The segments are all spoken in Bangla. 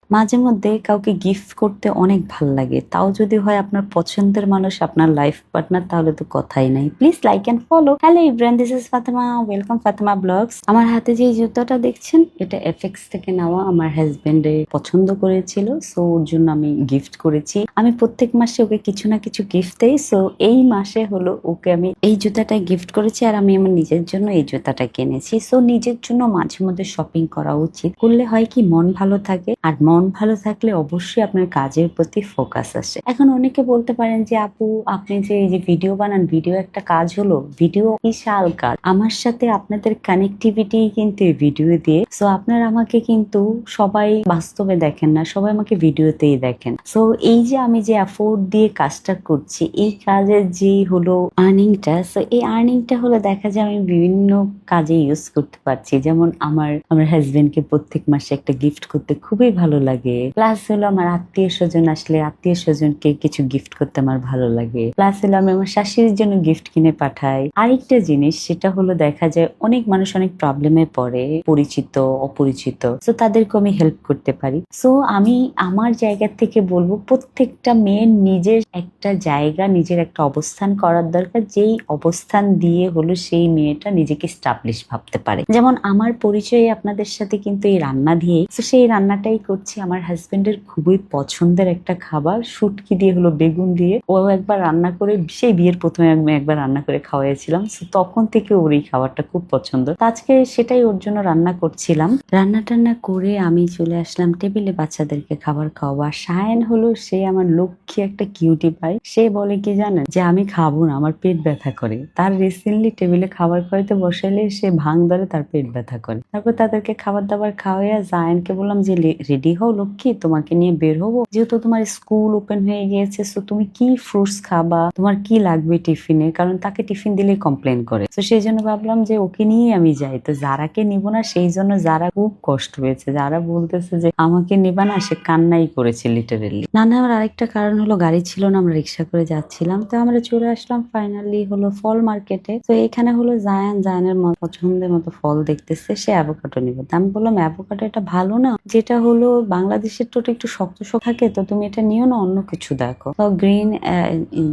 মাঝে মধ্যে কাউকে গিফট করতে অনেক ভাল লাগে, তাও যদি হয় আপনার পছন্দের মানুষ, আপনার লাইফ পার্টনার, তাহলে তো কথাই নাই। Please like and follow. Hello Ibran, this is Fatema, welcome Fatema blogs. আমার হাতে যে জুতাটা দেখছেন, এটা এফএক্স থেকে নেওয়া। আমার হাজবেন্ডে পছন্দ করেছিল, সো ওর জন্য আমি গিফট করেছি। আমি প্রত্যেক মাসে ওকে কিছু না কিছু গিফট দেই, সো এই মাসে হলো ওকে আমি এই জুতাটা গিফট করেছি। আর আমি আমার নিজের জন্য এই জুতাটা কিনেছি। সো নিজের জন্য মাঝে মধ্যে শপিং করা উচিত, করলে হয় কি মন ভালো থাকে, আর মন ভালো থাকলে অবশ্যই আপনার কাজের প্রতি ফোকাস আসে। এখন অনেকে বলতে পারেন যে আপু, আপনি যে এই যে ভিডিও বানান, ভিডিও একটা কাজ হলো, ভিডিও বিশাল কাজ। আমার সাথে আপনাদের কানেক্টিভিটি কিন্তু এই ভিডিও দিয়ে। সো আপনারা আমাকে কিন্তু সবাই বাস্তবে দেখেন না, সবাই আমাকে ভিডিওতেই দেখেন। সো এই যে আমি যে এফোর্ট দিয়ে কাজটা করছি, এই কাজের যে হলো আর্নিংটা, সো এই আর্নিংটা হলো দেখা যায় আমি বিভিন্ন কাজে ইউজ করতে পারছি। যেমন আমার হাজবেন্ডকে প্রত্যেক মাসে একটা গিফট করতে খুবই ভালো লাগে। প্লাস হলো আমার আত্মীয় স্বজন আসলে আত্মীয় স্বজনকে কিছু গিফট করতে আমার ভালো লাগে। প্লাস হলো আমি আমার শাশুড়ির জন্য গিফট কিনে পাঠাই। আরেকটা জিনিস সেটা হলো দেখা যায় অনেক মানুষ অনেক প্রবলেমে পড়ে, পরিচিত অপরিচিত, সো তাদেরকে আমি হেল্প করতে পারি। সো আমি আমার জায়গা থেকে বলবো প্রত্যেকটা মেয়ের নিজের একটা জায়গা, নিজের একটা অবস্থান করার দরকার, যেই অবস্থান দিয়ে হলো সেই মেয়েটা নিজেকে স্টাবলিশ ভাবতে পারে। যেমন আমার পরিচয়ে আপনাদের সাথে কিন্তু এই রান্না দিয়ে, তো সেই রান্নাটাই করছি। আমার হাজবেন্ডের খুবই পছন্দের একটা খাবার, শুটকি দিয়ে হলো বেগুন দিয়ে। ও একবার রান্না করে, সেই বিয়ের প্রথমে আমি একবার রান্না করে খাওয়াইছিলাম, তো তখন থেকে ওর এই খাবারটা খুব পছন্দ। তো আজকে সেটাই ওর জন্য রান্না করছিলাম। রান্না টান্না করে আমি চলে আসলাম টেবিলে বাচ্চাদেরকে খাবার খাওয়াবার। সায়ন হলো সে আমার লক্ষ্মী একটা কিউটি পাই। সে বলে কি জানেন, যে আমি খাবো না, আমার পেট ব্যথা করে। তার রিসেন্টলি টেবিলে খাবার খাওয়াইতে বসাইলে সে ভাঙ ধরে, তার পেট ব্যথা করে। তারপর তাদেরকে খাবার দাবার খাওয়াইয়া জায়ানকে বললাম যে রেডি হও লক্ষ্মী, তোমাকে নিয়ে বের হবো, যেহেতু তোমার স্কুল ওপেন হয়ে গিয়েছে। সো তুমি কি ফ্রুটস খাবা, তোমার কি লাগবে টিফিনে, কারণ তাকে টিফিন দিলে কমপ্লেন করে। তো সেই জন্য ভাবলাম যে ওকে নিয়ে আমি যাই। তো যারাকে নিব না, সেই জন্য যারা খুব কষ্ট হয়েছে, যারা বলতেছে যে আমাকে নিবা না, সে কান্নাই করেছে লিটারেলি। না না, আমার আরেকটা কারণ হলো গাড়ি ছিল না, আমরা রিক্সা করে যাচ্ছিলাম। তো আমরা চলে আসলাম ফাইনালি হলো ফল মার্কেটে। তো এখানে হলো জায়ানের পছন্দের মতো ফল দেখতেছে, সে অ্যাভোকাডো নিবে। তো আমি বললাম অ্যাভোকাডো এটা ভালো না, যেটা হলো বাংলাদেশের তো একটু শক্ত শক্ত থাকে, তো তুমি এটা নিও না, অন্য কিছু দেখো। তো গ্রিন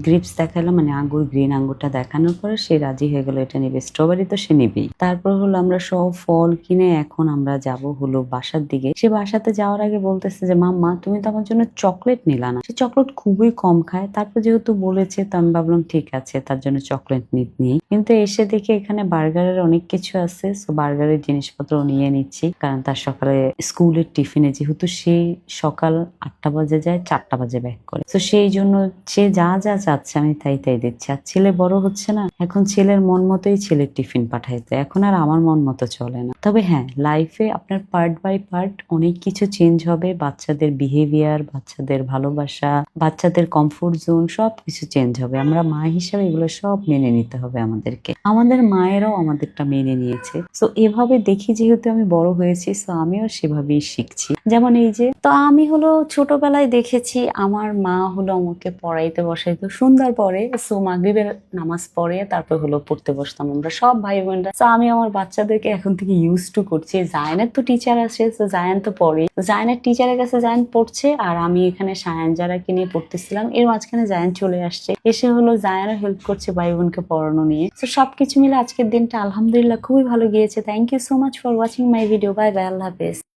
গ্রিপস দেখালাম, মানে আঙ্গুর, গ্রিন আঙ্গুরটা দেখানোর পরে সে রাজি হয়ে গেল, এটা নিবে। স্ট্রবেরি তো সে নিবেই। তারপর হলো আমরা সব ফল কিনে এখন আমরা যাব হলো বাসার দিকে। সে বাসাতে যাওয়ার আগে বলতেছে যে মাম্মা, তুমি তো আমার জন্য চকলেট নিলা না। সে চকলেট খুবই কম খায়, তারপর যেহেতু বলেছে, তো আমি ভাবলাম ঠিক আছে, তার জন্য চকলেট নিই। কিন্তু এসে দেখি এখানে বার্গারের অনেক কিছু আছে, সো বার্গারের জিনিসপত্র নিয়ে নিচ্ছি। কারণ তার সকালে স্কুলের টিফিনে, যেহেতু সে সকাল 8টা বাজে যায়, 4টা বাজে ব্যাক করে, তো সেই জন্য সে যা যা চাচ্ছে আমি তাই তাই দিচ্ছি। আর ছেলে বড় হচ্ছে না, এখন ছেলের মন মতোই ছেলের টিফিন পাঠাইতে, এখন আর আমার মন মতো চলে না। তবে হ্যাঁ, লাইফে আপনার পার্ট বাই পার্ট অনেক কিছু চেঞ্জ হবে। বাচ্চাদের বিহেভিয়ার, বাচ্চাদের ভালোবাসা, বাচ্চাদের কমফোর্ট জোন, সবকিছু চেঞ্জ হবে। আমরা মা হিসাবে এগুলো সব মেনে নিতে হবে আমাদেরকে। আমাদের মায়েরাও আমাদেরটা মেনে নিয়েছে। সো এভাবে দেখি, যেহেতু আমি বড় হয়েছি, সো আমিও সেভাবেই শিখছি। যেমন এই যে, তো আমি হলো ছোটবেলায় দেখেছি আমার মা হলো আমাকে পড়াইতে বসাইতো সুন্দর পরে, সো মাগরিবের নামাজ পড়ে তারপর হলো পড়তে বসতাম আমরা সব ভাই বোনরা। তো আমি আমার বাচ্চাদেরকে এখন থেকে ইউজ টু করছি। জায়ানের তো টিচার আছে, তো জায়ান তো পড়ে, জায়ানের টিচারের কাছে জায়ান পড়ছে, আর আমি এখানে সায়ান যারাকে নিয়ে পড়তেছিলাম। এর মাঝখানে জায়ান চলে আসছে, এসে হলো জায়ানও হেল্প করছে ভাই বোনকে পড়ানো নিয়ে। তো সবকিছু মিলে আজকের দিনটা আলহামদুলিল্লাহ খুবই ভালো গিয়েছে। Thank you so much for watching my video. Bye bye, আল্লাহ হাফেজ।